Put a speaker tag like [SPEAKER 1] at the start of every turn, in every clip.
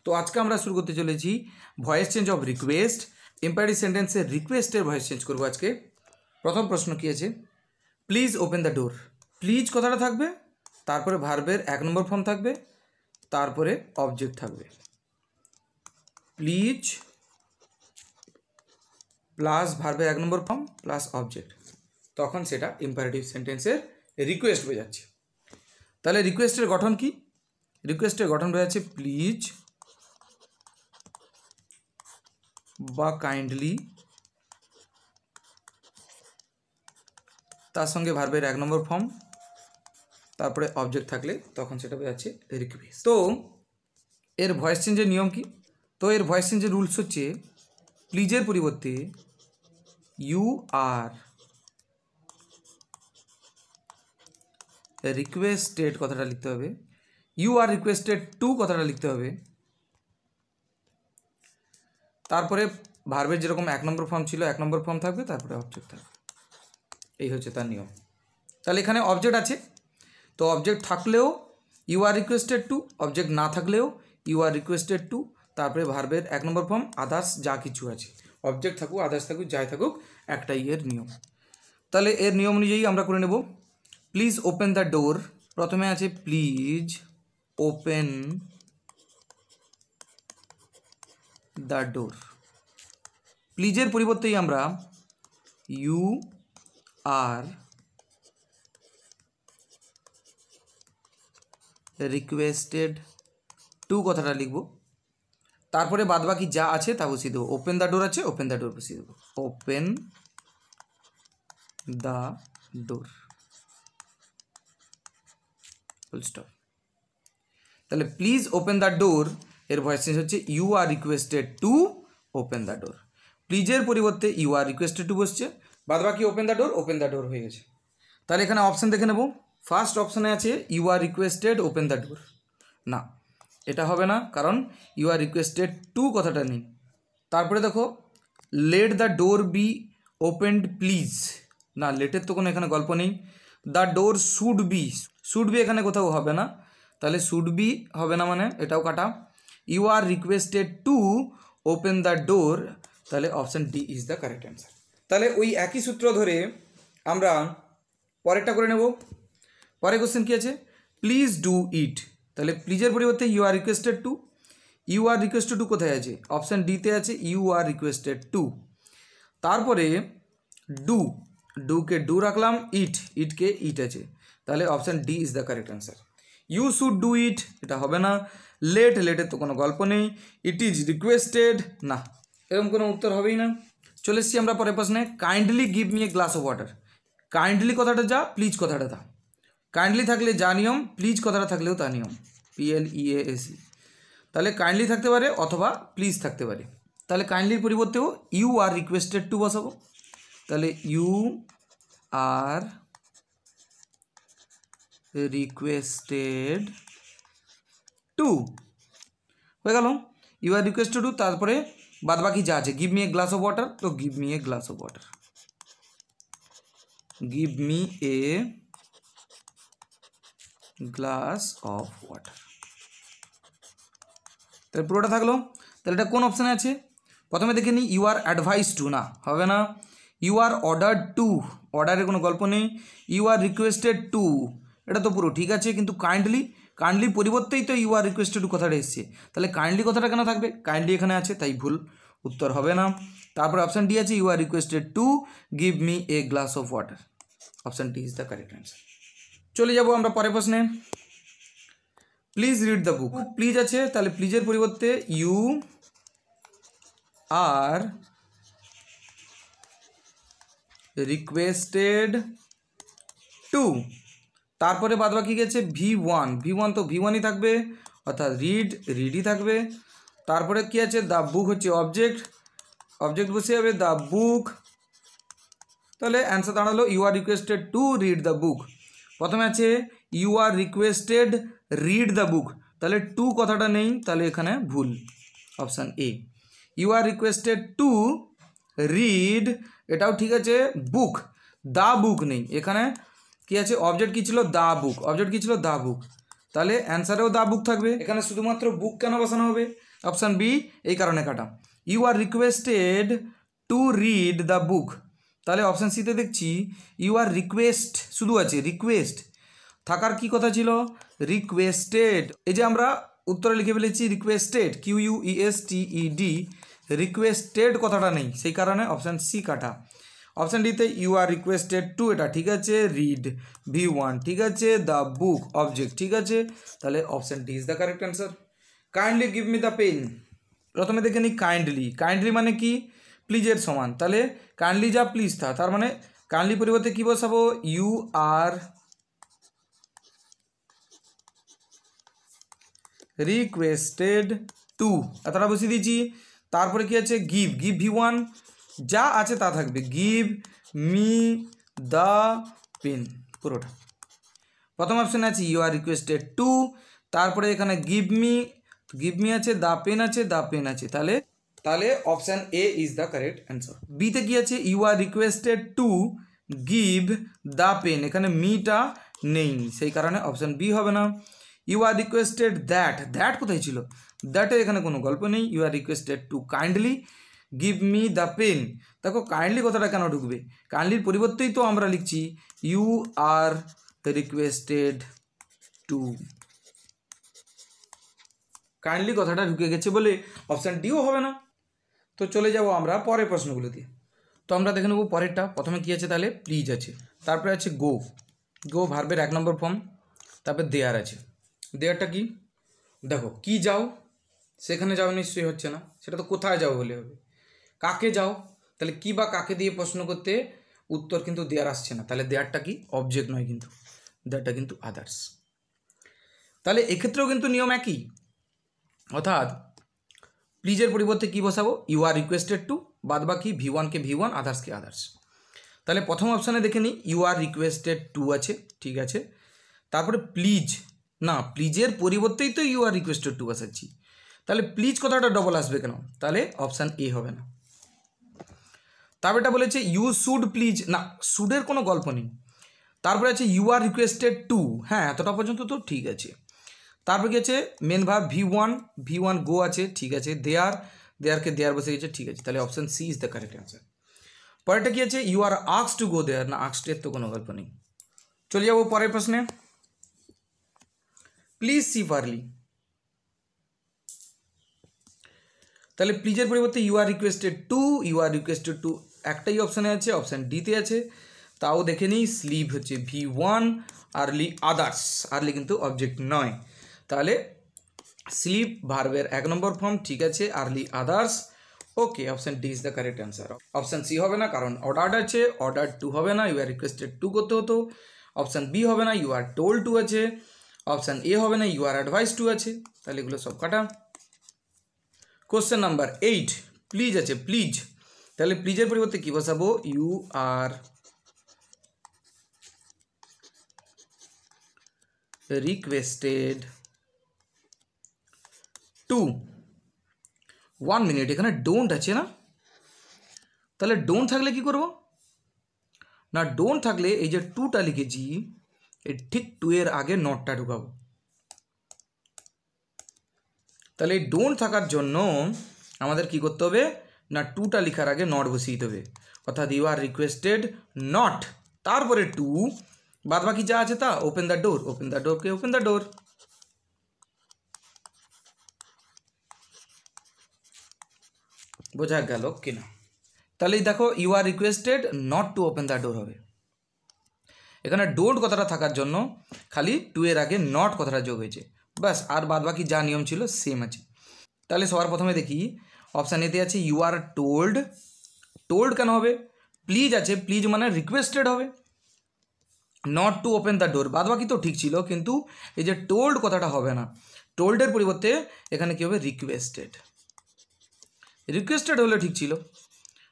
[SPEAKER 1] তো আজকে আমরা শুরু করতে চলেছি voice change of request. Imperative সেন্টেন্সের রিকোয়েস্টের ভয়েস চেঞ্জ করবো আজকে। প্রথম প্রশ্ন কী আছে, please open the door. Please কথাটা থাকবে, তারপরে ভার্বের 1 নম্বর ফর্ম থাকবে, তারপরে অবজেক্ট থাকবে। প্লিজ প্লাস ভার্বের 1 নম্বর ফর্ম প্লাস অবজেক্ট, তখন সেটা ইম্পারেটিভ সেন্টেন্সের রিকোয়েস্ট হয়ে যাচ্ছে। তাহলে রিকোয়েস্টের গঠন কি? রিকোয়েস্টের গঠন হয়ে যাচ্ছে প্লিজ বা কাইন্ডলি, তার সঙ্গে ভার্বের 1 নম্বর ফর্ম, তারপরে অবজেক্ট থাকলে তখন সেটা হয়ে যাচ্ছে রিকোয়েস্ট। তো এর ভয়েস চেঞ্জের নিয়ম কি? তো এর ভয়েস চেঞ্জের রুলস হচ্ছে প্লিজের পরিবর্তে ইউ আর রিকোয়েস্টেড কথাটা লিখতে হবে, ইউ আর রিকোয়েস্টেড টু কথাটা লিখতে হবে, তারপরে ভার্বের যেরকম 1 নম্বর ফর্ম ছিল 1 নম্বর ফর্ম থাকবে, তারপরে অবজেক্ট থাকবে। এই হচ্ছে তার নিয়ম। তাহলে এখানে অবজেক্ট আছে, তো অবজেক্ট থাকলেও you are requested to, object না থাকলেও ইউ আর রিকোয়েস্টেড টু, তারপরে ভার্বের 1 নম্বর ফর্ম, আদার্স যা কিছু আছে, অবজেক্ট থাকুক আদার্স থাকুক যাই থাকুক, একটাই এর নিয়ম। তাহলে এর নিয়ম অনুযায়ী আমরা করে নেব। প্লিজ ওপেন দ্য ডোর, প্রথমে আছে প্লিজ ওপেন দ্য ডোর। প্লিজের পরিবর্তেই আমরা ইউ আর রিকোয়েস্টেড টু কথাটা লিখব, তারপরে বাদবাকি যা আছে তা বসিয়ে দেবো। ওপেন দ্য ডোর আছে, ওপেন দ্য ডোর বসিয়ে দেবো, open the door, full stop. তাহলে প্লিজ ওপেন দ্য ডোর এর ভয়েস চেঞ্জ হচ্ছে you are requested to open the door. প্লিজের পরিবর্তে ইউ আর রিকোয়েস্টেড টু বসছে, বাদবাকি ওপেন দ্য ডোর হয়ে গেছে। তাহলে এখানে অপশান দেখে নেব। ফার্স্ট অপশানে আছে you are requested open the door, না এটা হবে না, কারণ ইউ আর রিকোয়েস্টেড টু কথাটা নেই। তারপরে দেখো let the door be opened please, না লেটের তো কোনো এখানে গল্প নেই। দ্য ডোর শুড বি এখানে কোথাও হবে না, তাহলে শুড বি হবে না, মানে এটাও কাটা। You are requested to open the door, তাহলে option D is the correct answer. তাহলে ওই একই সূত্র ধরে আমরা পরেরটা করে নেব। পরের কোশ্চেন কী আছে, প্লিজ ডু ইট। তাহলে প্লিজের পরিবর্তে you are requested to, you are requested to কোথায় আছে? অপশান ডিতে আছে ইউ আর রিকোয়েস্টেড টু। তারপরে ডুকে ডু রাখলাম, ইটকে ইট আছে, তাহলে option D is the correct answer. You should do it, এটা হবে না। লেটের তো কোনো গল্প নেই। ইট ইজ রিকোয়েস্টেড, না এরকম কোনো উত্তর হবেই না। চলে এসেছি আমরা পরের প্রশ্নে, kindly give me a glass of water. Kindly কথাটা যা, প্লিজ কথাটা তা। কাইন্ডলি থাকলে যা নিয়ম, প্লিজ কথাটা থাকলেও তা নিয়ম, PLEASE। তাহলে কাইন্ডলি থাকতে পারে অথবা প্লিজ থাকতে পারে। তাহলে কাইন্ডলির পরিবর্তেও ইউ আর রিকোয়েস্টেড টু বসাবো, তাহলে ইউ আর রিকোয়েস্টেড টু হয়ে গেল। ইউ আর রিকোয়েস্টেড টু, তারপরে বাদবাকি যা আছে, give me a glass of water, তো give me a glass of water, give me a glass of water. তাহলে পুরোটা থাকলো। তাহলে এটা কোন অপশানে আছে? প্রথমে দেখে নিই, ইউ আর অ্যাডভাইস টু, না হবে না। ইউ আর অর্ডার্ড টু, অর্ডারের কোনো গল্প নেই। ইউ আর রিকোয়েস্টেড টু, এটা তো পুরো ঠিক আছে, কিন্তু কাইন্ডলির পরিবর্তেই তো ইউ আর রিকোয়েস্টেড টু কথাটা এসছে, তাহলে কাইন্ডলি কথাটা কেন থাকবে? কাইন্ডলি এখানে আছে, তাই ভুল, উত্তর হবে না। তারপর অপশান ডি আছে you are requested to give me a glass of water, option D is the correct answer. চলে যাব আমরা পরের প্রশ্নে। Please read the book, please আছে, তাহলে প্লিজের পরিবর্তে ইউ আর রিকোয়েস্টেড টু, তারপরে বাদবাকি গেছে V1 তো V1ই থাকবে, অর্থাৎ রিডই থাকবে। তারপরে কি আছে, দ্য বুক হচ্ছে অবজেক্ট বসে যাবে, দ্য বুক, তাহলে অ্যান্সার দাঁড়ালো you are requested to read the book. প্রথমে আছে you are requested read the book, তাহলে টু কথাটা নেই, তাহলে এখানে ভুল, option A. You are requested to read, এটাও ঠিক আছে, বুক, দ্য বুক নেই এখানে। কি আছে, অবজেক্ট কী ছিল? দ্য বুক, তাহলে অ্যান্সারেও দ্য বুক থাকবে। এখানে শুধুমাত্র বুক কেন বসানো হবে? অপশান বি এই কারণে কাটা। You are requested to read the book, তাহলে অপশান সিতে দেখছি ইউ আর রিকোয়েস্ট শুধু আছে, রিকোয়েস্ট থাকার কি কথা ছিল রিকোয়েস্টেড। এই যে আমরা উত্তরে লিখে ফেলেছি রিকোয়েস্টেড, QUESTED, রিকোয়েস্টেড কথাটা নেই, সেই কারণে অপশান সি কাটা। অপশান ডিতে ইউ আর রিকোয়েস্টেড টু, এটা ঠিক আছে, রিড V1 ঠিক আছে, দ্য বুক অবজেক্ট ঠিক আছে, তাহলে option D is the correct answer. Kindly give me the pen, প্রথমে দেখে নিই কাইন্ডলি, কাইন্ডলি মানে কি প্লিজের সমান, তাহলে কাইন্ডলি যা প্লিজ থা, তার মানে কাইন্ডলি পরিবর্তে কি বসাবো ইউ আর রিকোয়েস্টেড টু, এতটা বসিয়ে দিয়েছি। তারপরে কি আছে গিভ, গিভ V1 যা আছে তা থাকবে, গিভ মি দ্য পেন পুরোটা। প্রথম অপশানে আছে ইউ আর রিকোয়েস্টেড টু, তারপরে এখানে গিভ মি আছে, দ্য পেন আছে, দ্য পেন আছে, তাহলে option A is the correct answer. বিতে কি আছে you are requested to give the pen, এখানে মিটা নেই, সেই কারণে অপশান বি হবে না। ইউ আর রিকোয়েস্টেড দ্যাট কোথায় ছিল, দ্যাটের এখানে কোনো গল্প নেই। You are requested to kindly give me the pen, দেখো কাইন্ডলি কথাটা কেন ঢুকবে, কাইন্ডলির পরিবর্তেই তো আমরা লিখছি you are requested to, kindly কথাটা ঢুকে গেছে বলে অপশান ডিও হবে না। তো চলে যাব আমরা পরের প্রশ্নগুলোতে। তো আমরা দেখে নেব পরেরটা। প্রথমে কী আছে তাহলে প্লিজ আছে, তারপরে আছে গো ভার্বের 1 নম্বর ফর্ম, তারপর দেয়ার আছে। দেয়ারটা কি দেখো, কি যাও সেখানে যাও নিশ্চয়ই হচ্ছে না, সেটা তো কোথায় যাও বলে হবে। কাকে যাও, তাহলে কি বা কাকে দিয়ে প্রশ্ন করতে উত্তর কিন্তু দেয়ার আসছে না, তাহলে দেয়ারটা কি অবজেক্ট নয়, কিন্তু দেয়ারটা কিন্তু আদার্স। তাহলে এক্ষেত্রেও কিন্তু নিয়ম একই, অর্থাৎ প্লিজের পরিবর্তে কি বসাবো ইউ আর রিকোয়েস্টেড টু, বাদ বাকি V1কে V1, আদার্সকে আদার্স। তাহলে প্রথম অপশানে দেখে নিই ইউ আর রিকোয়েস্টেড টু আছে, ঠিক আছে, তারপরে প্লিজ না, প্লিজের পরিবর্তেই তো ইউ আর রিকোয়েস্টেড টু বসাচ্ছি, তাহলে প্লিজ কথাটা ডবল আসবে কেন, তাহলে অপশান এ হবে না। তারপর এটা বলেছে ইউ শুড প্লিজ, না শুডের কোনো গল্প নেই। তারপরে আছে ইউ আর রিকোয়েস্টেড টু, হ্যাঁ এতটা পর্যন্ত তো ঠিক আছে। তারপর কি আছে মেন ভার্ব V1 গো আছে, ঠিক আছে, দেয়ারকে দেয়ার বসে গেছে, ঠিক আছে, তাহলে option C is the correct answer. পরেরটা কি আছে you are asked to go there, না আস্কডের তো কোনো গল্প নেই। চলে যাবো পরের প্রশ্নে, প্লিজ সি ফারলি, তাহলে প্লিজের পরিবর্তে ইউ আর রিকোয়েস্টেড টু একটাই অপশানে আছে, অপশান ডিতে আছে, তাও দেখে নিই স্লিভ হচ্ছে V1, আর্লি আদার্স, আর্লি কিন্তু অবজেক্ট নয়, তাহলে স্লিপ ভার্বের 1 নম্বর ফর্ম, ঠিক আছে, early others, okay, option D is the correct answer. Option C হবে না, কারণ অর্ডার্ড আছে, অর্ডার টু হবে না, ইউ আর রিকোয়েস্টেড টু করতে হতো। অপশান বি হবে না, ইউ আর টোল্ড টু আছে। অপশান এ হবে না, ইউ আর অ্যাডভাইস টু আছে, তাহলে এগুলো সব কাটা। কোশ্চেন নাম্বার 8, প্লিজ আছে, প্লিজ, তাহলে প্লিজের পরিবর্তে কি বসাবো you are requested to, 1 minute, এখানে ডোন্ট আছে না, তাহলে ডোন্ট থাকলে কি করব না, ডোন্ট থাকলে এই যে টুটা লিখেছি এই ঠিক টু এর আগে নটটা ঢুকাবো, তাহলে এই ডোন্ট থাকার জন্য আমাদের কি করতে হবে না, টুটা লেখার আগে নট বসিয়ে দিতে হবে, অর্থাৎ ইউ আর রিকোয়েস্টেড নট, তারপরে টু, বাদ বাকি যা আছে তা ওপেন দ্য ডোর, বোঝা গেল কিনা। তাহলে দেখো you are requested not to open the door হবে, এখানে ডোন্ট কথাটা থাকার জন্য খালি টু এর আগে নট কথাটা যোগ হয়েছে, ব্যাস, আর বাদ বাকি যা নিয়ম ছিল সেম আছে। তাহলে সবার প্রথমে দেখি অপশান এতে আছে ইউ আর টোল্ড কেন হবে, প্লিজ আছে, প্লিজ মানে রিকোয়েস্টেড হবে, নট টু ওপেন দ্য ডোর, বাদ বাকি তো ঠিক ছিল, কিন্তু এই যে টোল্ড কথাটা হবে না, টোল্ডের পরিবর্তে এখানে কী হবে রিকোয়েস্টেড হলে ঠিক ছিল,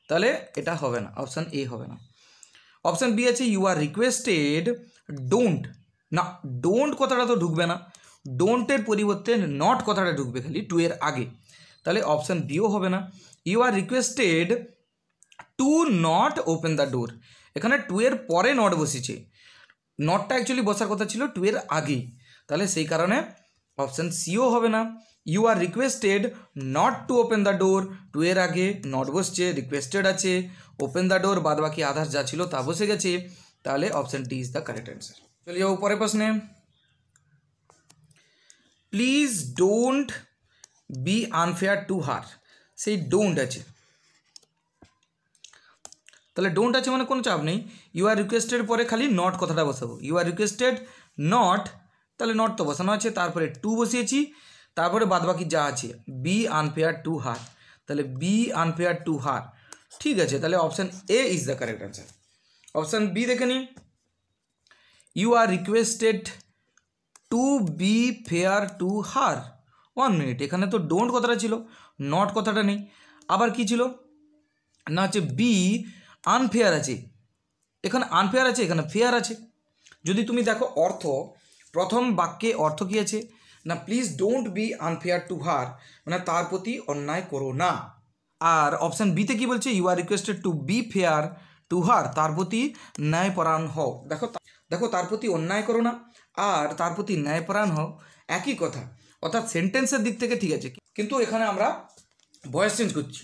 [SPEAKER 1] তাহলে এটা হবে না, অপশান এ হবে না। অপশান বি আছে ইউ আর রিকোয়েস্টেড ডোন্ট, না ডোন্ট কথাটা তো ঢুকবে না, ডোন্টের পরিবর্তে নট কথাটা ঢুকবে খালি টু এর আগে, তাহলে অপশান বিও হবে না। You are requested to not open the door, এখানে টু এর পরে নট বসেছে, নটটা অ্যাকচুয়ালি বসার কথা ছিল টু এর আগেই, তাহলে সেই কারণে অপশান সিও হবে না। You are requested not to open the door, to এর আগে নট বসছে, রিকোয়েস্টেড আছে, ওপেন দ্য ডোর বাদ বাকি আধার যা ছিল তা বসে গেছে, তাহলে option D is the correct answer. চলে যাও পরের প্রশ্নে। Please don't be unfair to হার, সেই ডোন্ট আছে, তাহলে ডোন্ট আছে মানে কোনো চাপ নেই, ইউ আর রিকোয়েস্টেড পরে খালি নট কথাটা বসাবো, ইউ আর রিকোয়েস্টেড নট, তাহলে নট তো বসানো আছে, তারপরে টু বসিয়েছি, তারপরে বাদবাকি যা আছে বি আনফেয়ার টু হার, তাহলে বি আনফেয়ার টু হার, ঠিক আছে, তাহলে option A is the correct answer. Option B দেখে নিন, you are requested to be fair to her, 1 minute, এখানে তো ডোন্ট কথাটা ছিল, নট কথাটা নেই, আবার কি ছিল না হচ্ছে বি আনফেয়ার আছে, এখানে আনফেয়ার আছে, এখানে ফেয়ার আছে। যদি তুমি দেখো অর্থ, প্রথম বাক্যে অর্থ কী আছে না please don't be unfair to হার, মানে তার প্রতি অন্যায় করো না। আর অপশান বিতে কী বলছে, you are requested to be fair to her, তার প্রতি ন্যায়পরায়ণ হও। দেখো তার প্রতি অন্যায় করো না আর তার প্রতি ন্যায়পরায়ণ হও, একই কথা, অর্থাৎ সেন্টেন্সের দিক থেকে ঠিক আছে, কিন্তু এখানে আমরা ভয়েস চেঞ্জ করছি।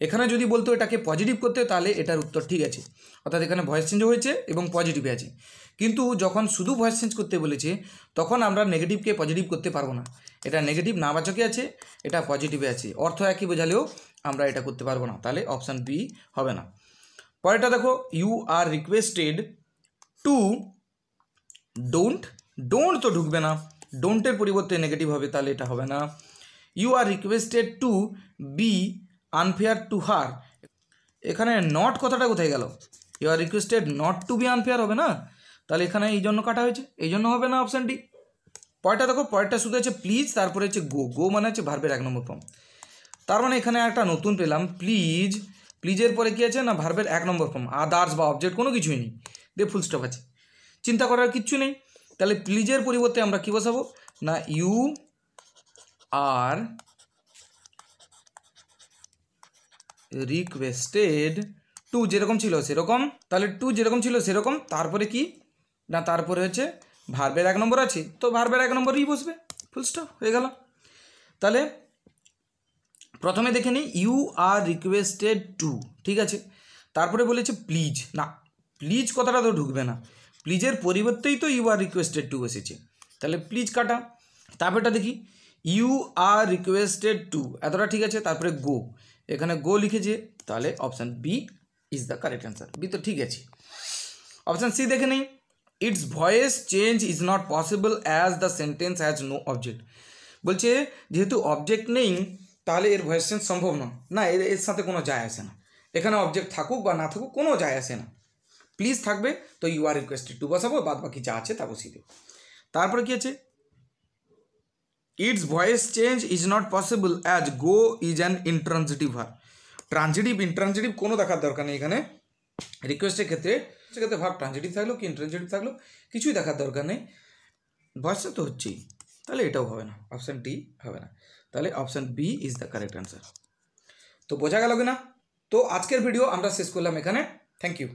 [SPEAKER 1] এখানে যদি বলতো এটাকে পজিটিভ করতে তাহলে এটার উত্তর ঠিক আছে, অর্থাৎ এখানে ভয়েস চেঞ্জ হয়েছে এবং পজিটিভে আছে, কিন্তু যখন শুধু ভয়েস চেঞ্জ করতে বলেছে তখন আমরা নেগেটিভকে পজিটিভ করতে পারবো না, এটা নেগেটিভ নাবাচকে আছে, এটা পজিটিভে আছে, অর্থ একই বোঝালেও আমরা এটা করতে পারবো না, তাহলে অপশান বি হবে না। পরেরটা দেখো, you are requested to don't, don't তো ঢুকবে না, ডোন্টের পরিবর্তে নেগেটিভ হবে, তাহলে এটা হবে না। You are requested to be unfair to her, এখানে নট কথাটা কোথায় গেল, you are requested not to be unfair হবে না, তাহলে এখানে এই জন্য কাটা হয়েছে, এই জন্য হবে না অপশান ডি। পরেরটা দেখো, পরেরটা শুধু আছে প্লিজ, তারপরে হচ্ছে গো, গো মানে হচ্ছে ভার্বের 1 নম্বর ফর্ম, তার মানে এখানে একটা নতুন পেলাম, প্লিজ, প্লিজের পরে কী আছে না ভার্বের 1 নম্বর ফর্ম, আদার্স বা অবজেক্ট কোনো কিছুই নেই, দিয়ে ফুল স্টপ আছে, চিন্তা করার কিচ্ছু নেই, তাহলে প্লিজের পরিবর্তে আমরা কী বসাবো না ইউ আর রিকোয়েস্টেড টু, যেরকম ছিল সেরকম, তাহলে টু যেরকম ছিল সেরকম, তারপরে কি না তারপরে হচ্ছে ভার্বের 1 নম্বর আছে, তো ভার্বের 1 নম্বরই বসবে, ফুল স্টপ হয়ে গেল। তাহলে প্রথমে দেখে নিই, ইউ আর রিকোয়েস্টেড টু, ঠিক আছে, তারপরে বলেছে প্লিজ, না প্লিজ কথাটা তো ঢুকবে না, প্লিজের পরিবর্তেই তো ইউ আর রিকোয়েস্টেড টু এসেছে, তাহলে প্লিজ কাটা। তারপরটা দেখি, ইউ আর রিকোয়েস্টেড টু, এতটা ঠিক আছে, তারপরে গো, এখানে গো লিখেছে, তাহলে option B is the correct answer, B তো ঠিক আছে। অপশান সি দেখে নেই, it's voice change is not possible as the sentence has no object, বলছে যেহেতু অবজেক্ট নেই তাহলে এর ভয়েস চেঞ্জ সম্ভব নয়, না এর সাথে কোনো যায় আসে না, এখানে অবজেক্ট থাকুক বা না থাকুক কোনো যায় আসে না, প্লিজ থাকবে তো ইউ আর রিকোয়েস্টেড টু বসাবো, বাদ বাকি যা আছে তা বসিয়ে দেবো। তারপরে কি আছে, it's voice change is not possible as go is an intransitive verb, transitive intransitive কোনো দেখার দরকার নেই, এখানে রিকোয়েস্টের ক্ষেত্রে সেক্ষেত্রে ভার্ব ট্রানজিটিভ থাকলো কি ইন্ট্রানজিটিভ থাকলো কিছুই দেখার দরকার নেই, ভয়েসটা তো হচ্ছেই, তাহলে এটাও হবে না, অপশান ডি হবে না, তাহলে option B is the correct answer. তো বোঝা গেল কিনা? তো আজকের ভিডিও আমরা শেষ করলাম এখানে, থ্যাংক ইউ।